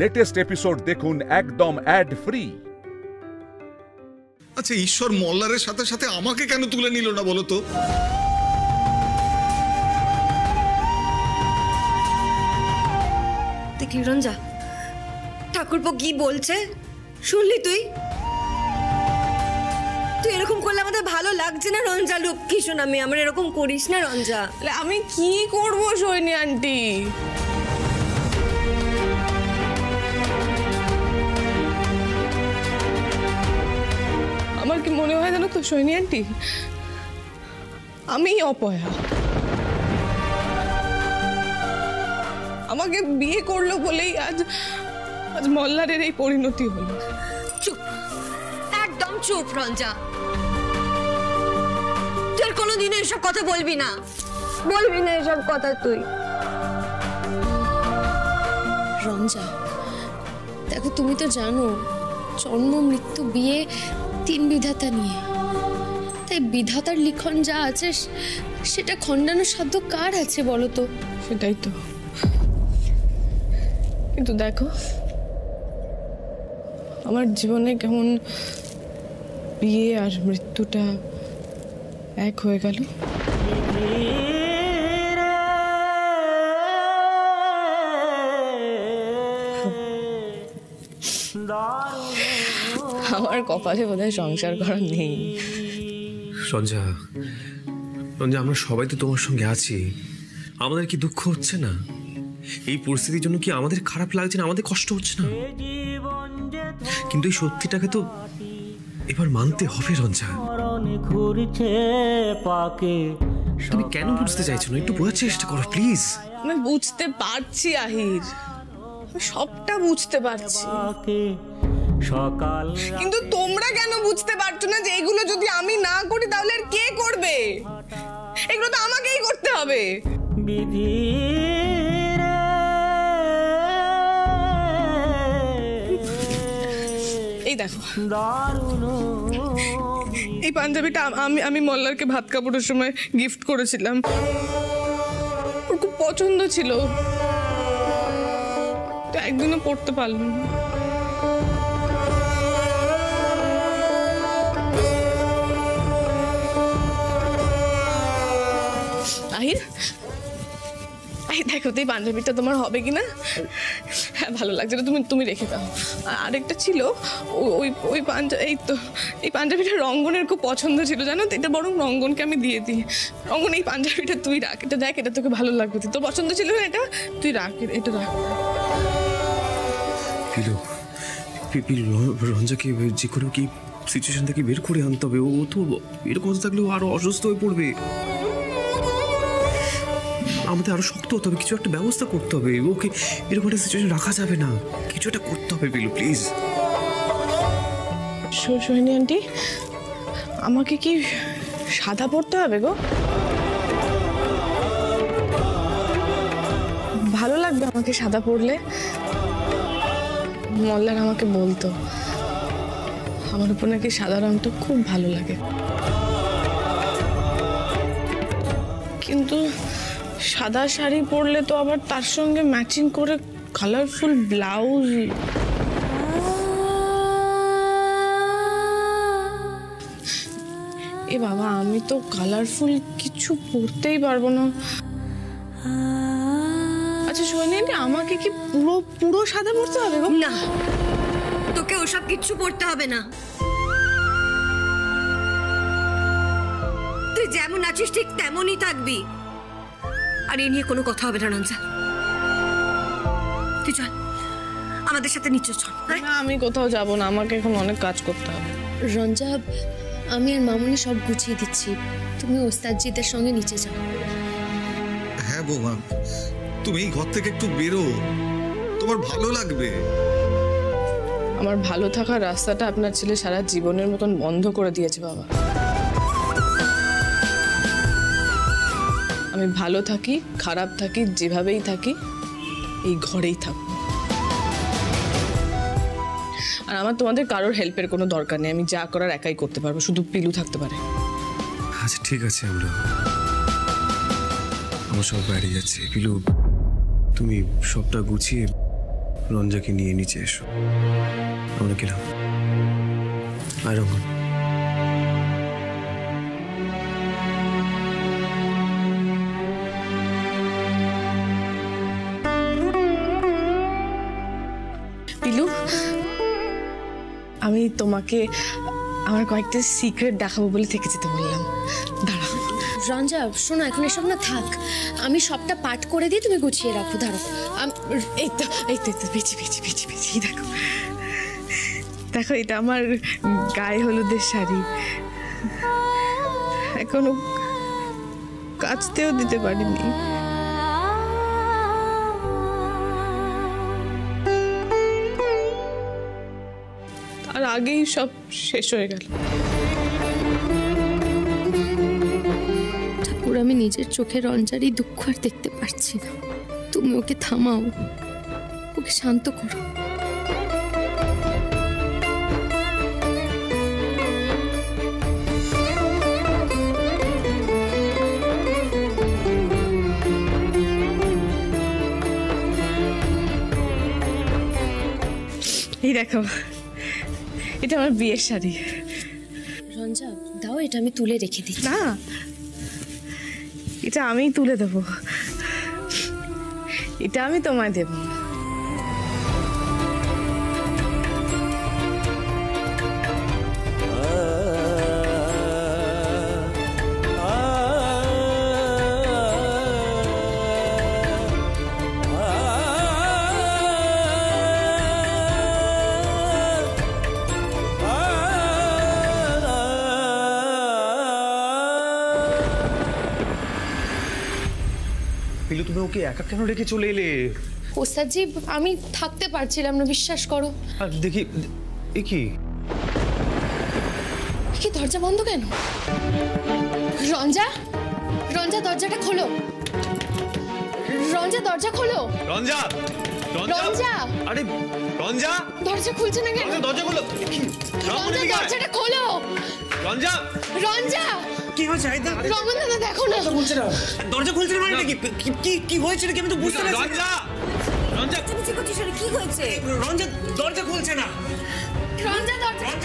Latest episode দেখুন একদম add free. আচ্ছা, ঈশ্বর মল্লারের সাথে সাথে আমাকে কেন তুলে নিল না বলো তো? দেখলি রঞ্জা, ঠাকুরপো কি বলছে শুনলি? তুই এরকম করলে আমাদের ভালো লাগছে না রঞ্জা। লক্ষ্মী শোন, আমি আমার এরকম করিস না রঞ্জা। আমি কি করব সৈনী আন্টি? আমার কি মনে হয় জানো তো সৈনী আন্টি, আমি অপয়া। আমাকে বিয়ে করলো বলেই আজ মল্লারের এই পরিণতি হলো। চুপ, একদম চুপ রঞ্জা। তুই কোনোদিনও এসব কথা বলবি না এসব কথা তুই। রঞ্জা দেখো, তুমি তো জানো জন্ম মৃত্যু বিয়ে 3 বিধাতা নিয়ে, তাই বিধাতার লিখন যা আছে সেটা খণ্ডানোর সাধ্য কার আছে বলো তো? সেটাই তো। কিন্তু দেখো আমার জীবনে কেমন বিয়ে আর মৃত্যুটা এক হয়ে গেল। আমার কপালে বোধহয় সংসার করা নেই। রঞ্জা, আমরা সবাই তো তোমার সঙ্গে আছি। আমাদের কি দুঃখ হচ্ছে না? এই পরিস্থিতির জন্য কি আমাদের খারাপ লাগছে না? আমাদের কষ্ট হচ্ছে না? কিন্তু এই সত্যিটাকে তো এবার মানতে হবে রঞ্জা। তুমি কেন বুঝতে চাইছো না? একটু বোঝার চেষ্টা করো প্লিজ। আমি বুঝতে পারছি আহির, সবটা বুঝতে পারছি, কিন্তু তোমরা কেন বুঝতে পারছো না যে এগুলো যদি আমি না করি তাহলে আর কে করবে? এগুলো তো আমাকেই করতে হবে। এই দেখো, এই পাঞ্জাবিটা আমি মল্লারকে ভাত কাপড়ের সময় গিফট করেছিলাম। ওর খুব পছন্দ ছিল, তো একদিনও পড়তে পারলাম না। আহির, দেখো তো এই পাঞ্জাবিটা তোমার হবে কিনা? হ্যাঁ, ভালো লাগছে না, তুমি রেখে দাও। আরেকটা ছিল এই পাঞ্জাবিটা রঙ্গনের খুব পছন্দ ছিল জানো তো, এটা বরং রঙ্গনকে আমি দিয়ে দিই। রঙ্গন, এই পাঞ্জাবিটা তুই রাখ, এটা দেখ, এটা তোকে ভালো লাগবে, তোর পছন্দ ছিল না, এটা তুই রাখ, এটা রাখ। রঞ্জাকে যে করে কি সিচুয়েশন থেকে বের করে আনতে হবে। ও তো এরকম থাকলে আরো অসুস্থ হয়ে পড়বে। আমাদের আরো শক্ত হতে হবে, কিছু একটা ব্যবস্থা করতে হবে। ওকে এরকম একটা সিচুয়েশন রাখা যাবে না, কিছু একটা করতে হবে পিলু, প্লিজ। সোহিনী আন্টি, আমাকে কি সাদা পড়তে হবে গো? ভালো লাগবে আমাকে সাদা পড়লে। মল্লার আমাকে বলতো আমার উপর নাকি সাদা রংটা খুব ভালো লাগে, কিন্তু সাদা শাড়ি পরলে তো আবার তার সঙ্গে ম্যাচিং করে কালারফুল ব্লাউজ। এ বাবা, আমি তো কালারফুল কিছু পরতেই পারবো না। আচ্ছা সোহিনী, আমাকে কি পুরো সাদা পরতে হবে গো? না, তোকে ওসব কিচ্ছু পরতে হবে না। তুই যেমন আছিস ঠিক তেমনই থাকবি, আর এ নিয়ে কোনো কথা হবে না রঞ্জা। তুই চল আমাদের সাথে নিচে চল। না, আমি কোথাও যাব না, আমাকে এখন অনেক কাজ করতে হবে। রঞ্জা, আমি আর মামুনি সব গুছিয়ে দিচ্ছি, তুমি ওস্তাদজিদের সঙ্গে নিচে যাও। হ্যাঁ বৌমা, তুমি এই ঘর থেকে একটু বেরো, তোমার ভালো লাগবে। আমার ভালো থাকার রাস্তাটা আপনার ছেলে সারা জীবনের মতন বন্ধ করে দিয়েছে বাবা। আমি ভালো থাকি, খারাপ থাকি, যেভাবেই থাকি, এই ঘরেই থাকবো। আর আমার তোমাদের কারোর হেল্পের কোনো দরকার নেই, আমি যা করার একাই করতে পারবো, শুধু পিলু থাকতে পারে। আচ্ছা ঠিক আছে, আমরা সব বাইরে যাচ্ছি। পিলু, তুমি সবটা গুছিয়ে রঞ্জাকে নিয়ে নিচে এসো, আমরা গেলাম। আয় রঙ্গন। পিলু, আমি তোমাকে আমার কয়েকটা সিক্রেট দেখাবো বলে থেকে যেতে বললাম। দাঁড়াও। রঞ্জা শোনো, এখন এসব না থাক, আমি সবটা পাঠ করে দিই, তুমি গুছিয়ে রাখো। ধরো এই তো এই তো পেয়েছি পেয়েছি পেয়েছি পেয়েছি। দেখো দেখো, এটা আমার গায়ে হলুদের শাড়ি, এখনো কাচতেও দিতে পারিনি। তার আগেই সব শেষ হয়ে গেল। ঠাকুর, আমি নিজের চোখে রঞ্জারই দুঃখ আর দেখতে পারছি না। তুমি ওকে থামাও, ওকে শান্ত করো। এই দেখো, এটা আমার বিয়ের শাড়ি। রঞ্জা দাও, এটা আমি তুলে রেখে দিই। না, এটা আমিই তুলে দেবো, এটা আমি তোমায় দেব। পিলু, তুমি ওকে একা কেন রেখে চলে এলে? ওস্তাদজি, আমি থাকতে পারছিলাম না, বিশ্বাস করো। আর দেখি, এ কি কি দরজা বন্ধ কেন? রঞ্জা, রঞ্জা দরজাটা খোলো। রঞ্জা দরজা খোলো। রঞ্জা, রঞ্জা, আরে রঞ্জা, দরজা খুলছে না কেন? দরজা খোলো। রঞ্জা দরজাটা খোলো। রঞ্জা, রঞ্জা, কি হয়েছে আইদা? রমন দাদা দেখো না। খুলছে না, দরজা খুলছে না মানে কি? কি হয়েছে নাকি আমি তো বুঝতে পারছি না। রঞ্জা, রঞ্জা, কি হয়েছে? রঞ্জা দরজা খুলছে না। রঞ্জা দরজা,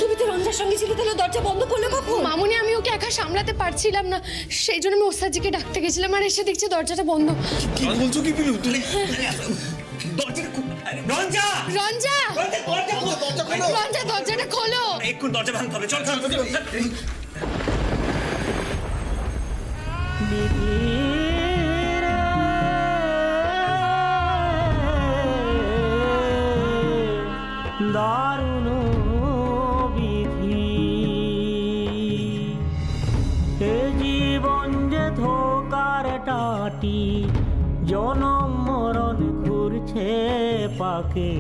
তুমি তো রঞ্জার সঙ্গে ছিলে, তাহলে দরজা বন্ধ করলে কখন? মামুনি, আমি ওকে একা সামলাতে পারছিলাম না, সেই জন্য আমি ওস্তাদজিকে ডাকতে গেছিলাম, আর এসে দেখছি দরজাটা বন্ধ। কি বলছো কি পিলু তুমি? দরজাটা রঞ্জা, রঞ্জা, রঞ্জা দরজাটা খোলো। এক্ষুন দরজা ভাঙতে হবে, চল চল। দারুণ বিধি, এ জীবন যে ধোকার টাটি, জনম মরণ ঘুরছে পাকে,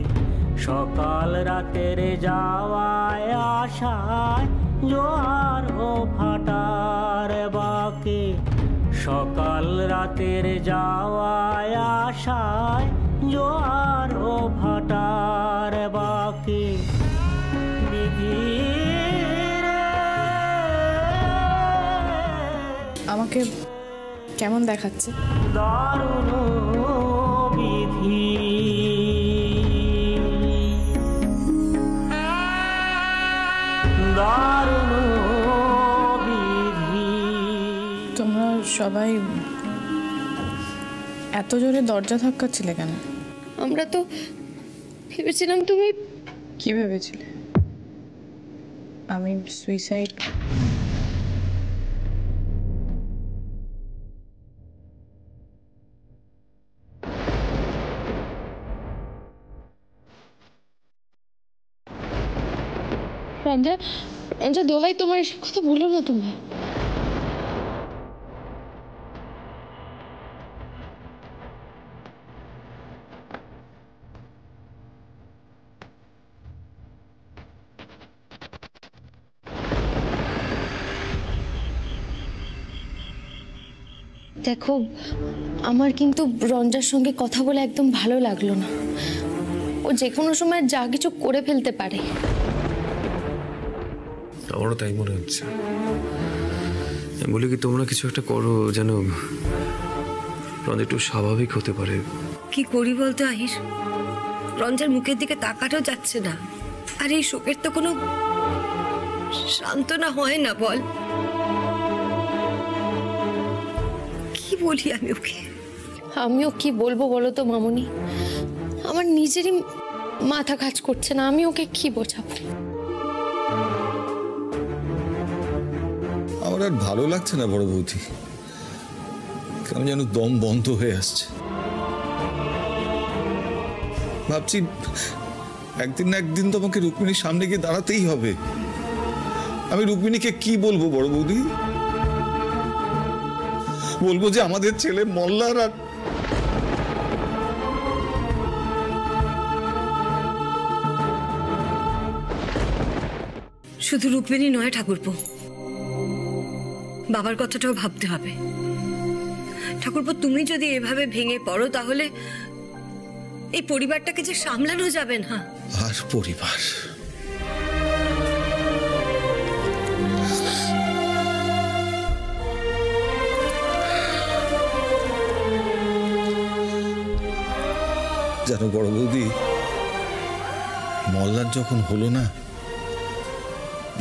সকাল রাতের যাওয়ায় আশায় জোয়ার ও ভাটার বাকে, সকাল রাতের যাওয়ায় আশায় জোয়ার ও ভাটার বাকে, আমাকে কেমন দেখাচ্ছে? দারুণ বিধি, দারুণ বিধি। তোমরা সবাই এত জোরে দরজা ধাক্কাচ্ছিলে কেন? আমরা তো ভেবেছিলাম তুমি। কি ভেবেছিলে? আমি সুইসাইড? রঞ্জা, রঞ্জা দোহাই তোমার, এসব কথা বলো না তুমি। দেখো, আমার কিন্তু রঞ্জার সঙ্গে কথা বলে একদম ভালো লাগলো না। ও যে কোনো সময় যা কিছু করে ফেলতে পারে। আমারও তাই মনে হচ্ছে। আমি বলি কি, তোমরা কিছু একটা করো যেন রঞ্জা একটু স্বাভাবিক হতে পারে। কি করি বলতো আহির, রঞ্জার মুখের দিকে তাকাটাও যাচ্ছে না। আর এই শোকের তো কোনো সান্ত্বনা হয় না, বল কি বলি আমি ওকে? আমিও কি বলবো বলো তো মামুনি, আমার নিজেরই মাথা কাজ করছে না, আমি ওকে কি বোঝাবো? আমার আর ভালো লাগছে না বড় বৌদি, কেমন যেন দম বন্ধ হয়ে আসছে। ভাবছি একদিন না একদিন তোমাকে রুক্মিণীর সামনে গিয়ে দাঁড়াতেই হবে। আমি রুক্মিণীকে কি বলবো বড় বৌদি? বলবো যে আমাদের ছেলে মল্লার আর শুধু রুক্মিণী নয় ঠাকুরপো, বাবার কথাটাও ভাবতে হবে। ঠাকুরপো, তুমি যদি এভাবে ভেঙে পড়ো তাহলে এই পরিবারটাকে যে সামলানো যাবে না। আর পরিবার, জানো বড় বৌদি, মল্লার যখন হলো না,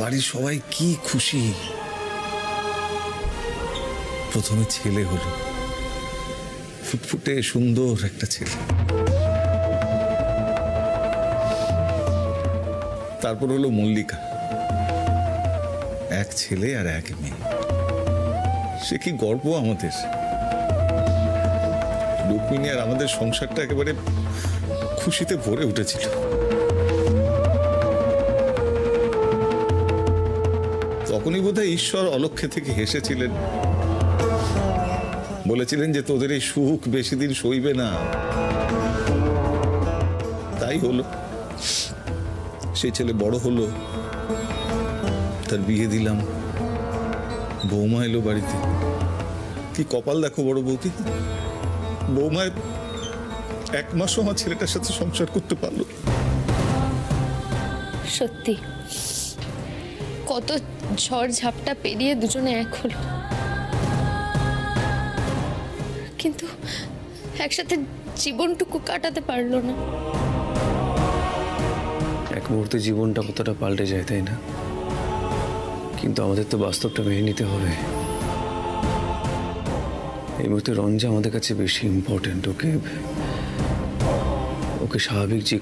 বাড়ির সবাই কি খুশি। প্রথমে ছেলে হলো, ফুটফুটে সুন্দর একটা ছেলে। তারপর হলো মল্লিকা, এক ছেলে আর এক মেয়ে। সে কি গর্ব আমাদের। রুক্মিণী আর আমাদের সংসারটা একেবারে খুশিতে ভরে উঠেছিল। তখনই বোধহয় ঈশ্বর অলক্ষ্যে থেকে হেসেছিলেন, বলেছিলেন যে তোদের এই সুখ বেশি দিন সইবে না। তাই হলো, সেই ছেলে বড় হলো, তার বিয়ে দিলাম, বৌমা এলো বাড়িতে। কি কপাল দেখো বড় বৌদি, বৌমায় এক মাসও আমার ছেলেটার সাথে সংসার করতে পারলো। সত্যি কত ঝড় ঝাপটা পেরিয়ে দুজনে এক হলো, কিন্তু একসাথে জীবনটুকু কাটাতে পারলো না। এক মুহূর্তে জীবনটা কতটা পাল্টে যায়, তাই না? কিন্তু আমাদের তো বাস্তবটা মেনে নিতে হবে। এই মুহূর্তে রঞ্জা আমাদের কাছে বেশি ইম্পর্টেন্ট। ওকে স্বাভাবিক যে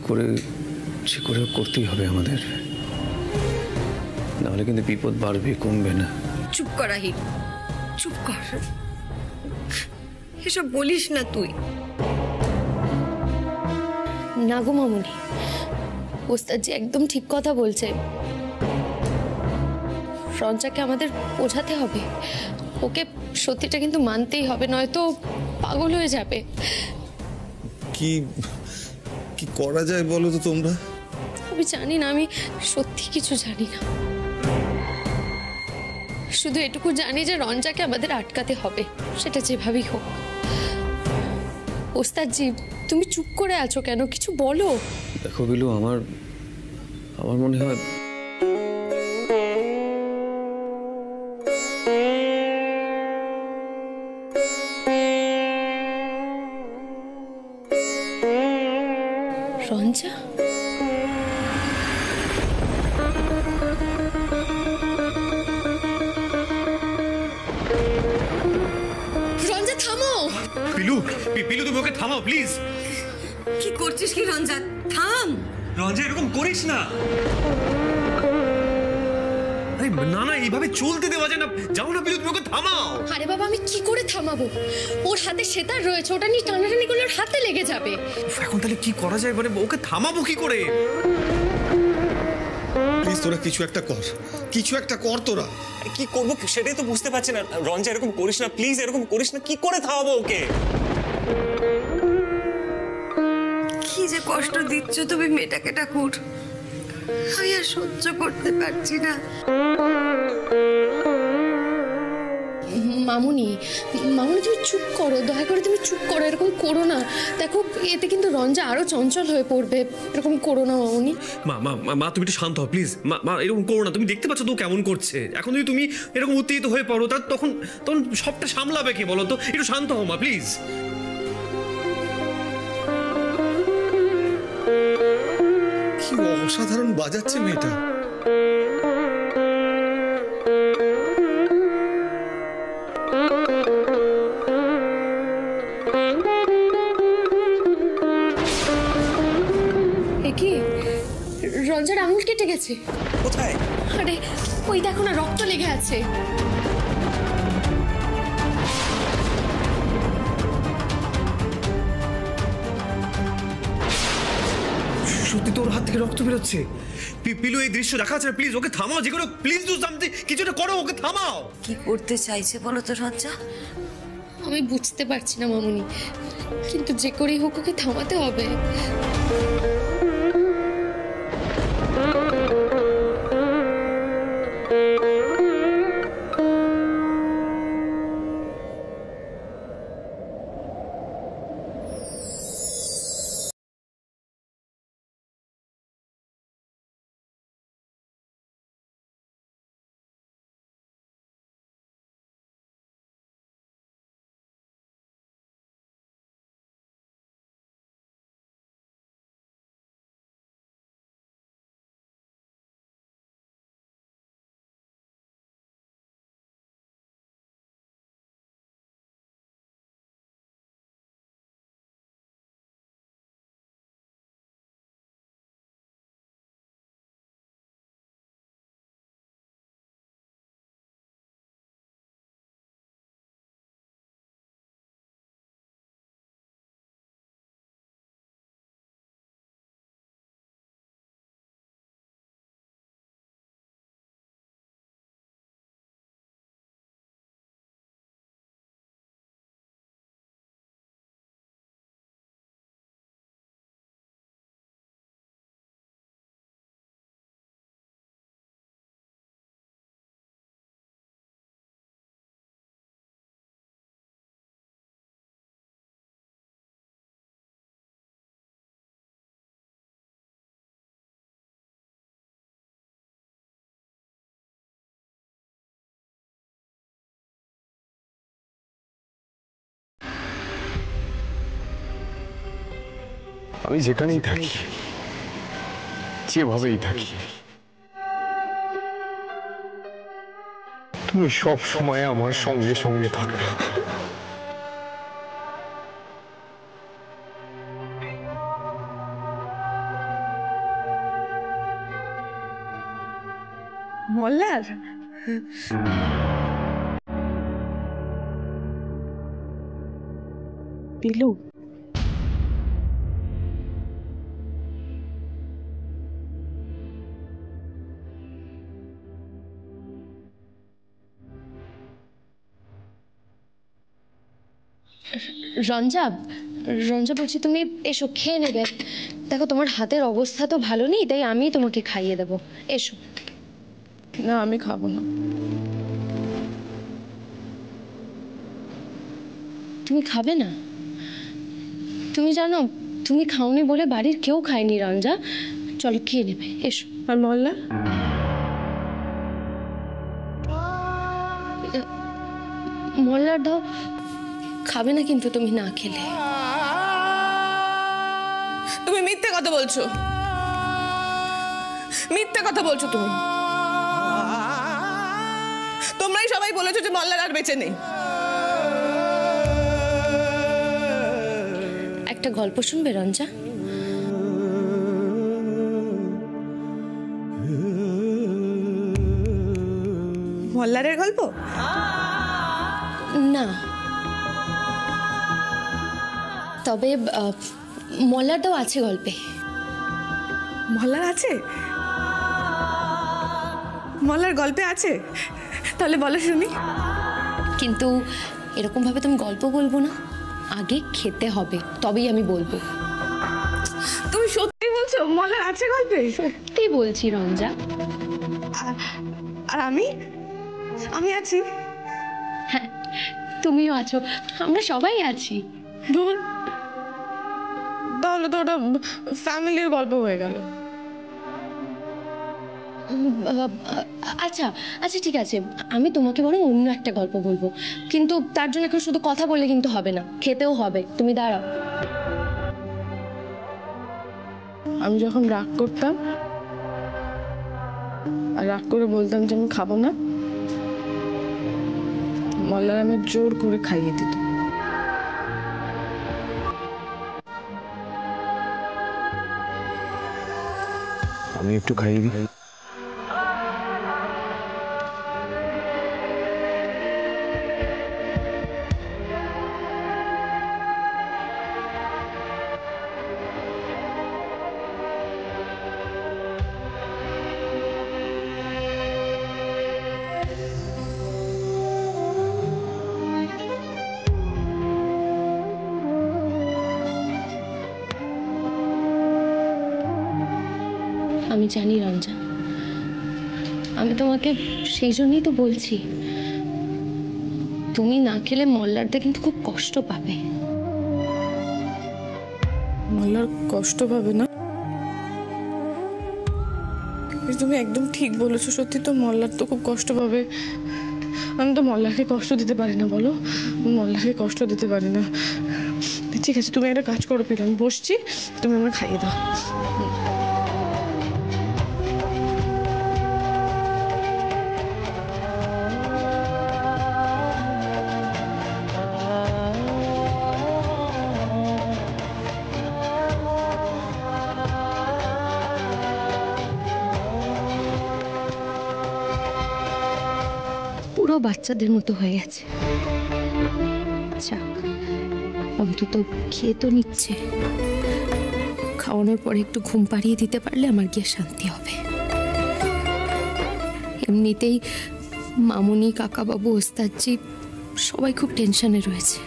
করে করতেই হবে আমাদের, নাহলে কিন্তু বিপদ বাড়বে, কমবে না। চুপ কর আহির, চুপ কর, এসব বলিস না তুই। না গো মামুনি, ওস্তাদ যে একদম ঠিক কথা বলছে। রঞ্জাকে আমাদের বোঝাতে হবে, ওকে সত্যিটা কিন্তু মানতেই হবে, নয়তো পাগল হয়ে যাবে। কি কি করা যায় বলো তো তোমরা? আমি জানি না, আমি সত্যি কিছু জানি না। শুধু এটুকু জানি যে রঞ্জাকে আমাদের আটকাতে হবে, সেটা যেভাবেই হোক। ওস্তাদজি, তুমি চুপ করে আছো কেন? কিছু বলো। দেখো বিলু, আমার মনে হয় রঞ্জা, রঞ্জা থামো। বিলু, তুমি ওকে থামাও প্লিজ। কি করছিস কি রঞ্জা? থাম। রঞ্জা, এরকম করিস না। না না, এইভাবে চলতে দেওয়া যায় না। যাও না বিলু, তুমি ওকে থামাও। আরে বাবা, আমি কি করে থামাবো? ওর হাতে সেতার রয়েছে, ওটা নিয়ে টানাটানি করলে ওর হাতে লেগে যাবে। এখন তাহলে কি করা যায়? মানে ওকে থামাবো কি করে? প্লিজ তোরা কিছু একটা কর, কিছু একটা কর তোরা। কি করবো সেটাই তো বুঝতে পারছি না। রঞ্জা, এরকম করিস না প্লিজ, এরকম করিস না। কি করে থামাবো ওকে? কি যে কষ্ট দিচ্ছ তুমি মেয়েটাকে ঠাকুর, আমি আর সহ্য করতে পারছি না। মামুনি, তুমি চুপ করো, দয়া করে তুমি চুপ করো, এরকম করো না। দেখো, এতে কিন্তু রঞ্জা আরো চঞ্চল হয়ে পড়বে, এরকম করো না মামুনি। মা তুমি একটু শান্ত হও প্লিজ। মা এরকম করো না, তুমি দেখতে পাচ্ছ তো কেমন করছে। এখন যদি তুমি এরকম উত্তেজিত হয়ে পড়ো, তখন সবটা সামলাবে কে বলো তো? একটু শান্ত হও মা প্লিজ। অসাধারণ বাজাচ্ছে মেয়েটা। কি রঞ্জার আঙুল কেটে গেছে? কোথায়? আরে ওই দেখো না, রক্ত লেগে আছে। সত্যি তোর হাত থেকে রক্ত বেরোচ্ছে। পিলু এই দৃশ্য দেখা যাচ্ছে, প্লিজ ওকে থামাও, যে কোনো প্লিজ ডু সামথিং, কিছুটা করো, ওকে থামাও। কি করতে চাইছে বলো তো রঞ্জা? আমি বুঝতে পারছি না মামুনি, কিন্তু যে করেই হোক ওকে থামাতে হবে। আমি যেখানেই থাকি, যেভাবেই থাকি, তুমি সব সময় আমার সঙ্গে সঙ্গে থাকবে। মল্লার পিলু, রঞ্জা, রঞ্জা বলছি তুমি এসো, খেয়ে নেবে। দেখো তোমার হাতের অবস্থা তো ভালো নেই, তাই আমি তোমাকে খাইয়ে দেবো। এসো। না আমি খাবো না। তুমি খাবে না? তুমি জানো তুমি খাওনি বলে বাড়ির কেউ খায়নি রঞ্জা। চলো খেয়ে নেবে, এসো। আর মল্লা? মল্লার দাও। খাবে না কিন্তু তুমি না খেলে। তুমি মিথ্যে কথা বলছো, মিথ্যে কথা বলছো তুমি। তোমরাই সবাই বলেছো যে মল্লার আর বেঁচে নেই। একটা গল্প শুনবে রঞ্জা? মল্লারের গল্প? না, তবে মল্লার দাও আছে গল্পে। মল্লার আছে? মল্লার গল্পে আছে? তাহলে বলো শুনি। কিন্তু এরকম ভাবে তুমি গল্প বলবো না, আগে খেতে হবে, তবেই আমি বলবো। তুমি সত্যি বলছো মল্লার আছে গল্পে? সত্যি বলছি রঞ্জা। আর আমি আমি আছি? হ্যাঁ, তুমিও আছো, আমরা সবাই আছি। তাহলে তো ওটা ফ্যামিলির গল্প হয়ে গেল। আচ্ছা আচ্ছা ঠিক আছে, আমি তোমাকে বরং অন্য একটা গল্প বলবো, কিন্তু তার জন্য এখন শুধু কথা বললে কিন্তু হবে না, খেতেও হবে। তুমি দাঁড়াও। আমি যখন রাগ করতাম রাগ করে বলতাম যে আমি খাবো না, মল্লার আমি জোর করে খাইয়ে দিত। আমি একটু খাইয়ে দিই। আমি জানি রঞ্জা, আমি তোমাকে সেই জন্যই তো বলছি, তুমি না খেলে মল্লারটা কিন্তু খুব কষ্ট পাবে। মল্লার কষ্ট পাবে না? তুমি একদম ঠিক বলেছো, সত্যি তো মল্লার তো খুব কষ্ট পাবে। আমি তো মল্লারকে কষ্ট দিতে পারি না, বলো, মল্লারকে কষ্ট দিতে পারি না। ঠিক আছে, তুমি একটা কাজ করো পিল, আমি বসছি, তুমি আমাকে খাইয়ে দাও। পুরো বাচ্চাদের মতো হয়ে গেছে। যাক, অন্তত খেয়ে তো নিচ্ছে। খাওয়ানোর পরে একটু ঘুম পাড়িয়ে দিতে পারলে আমার গিয়ে শান্তি হবে। এমনিতেই মামুনি, কাকাবাবু, ওস্তাদজি সবাই খুব টেনশনে রয়েছে।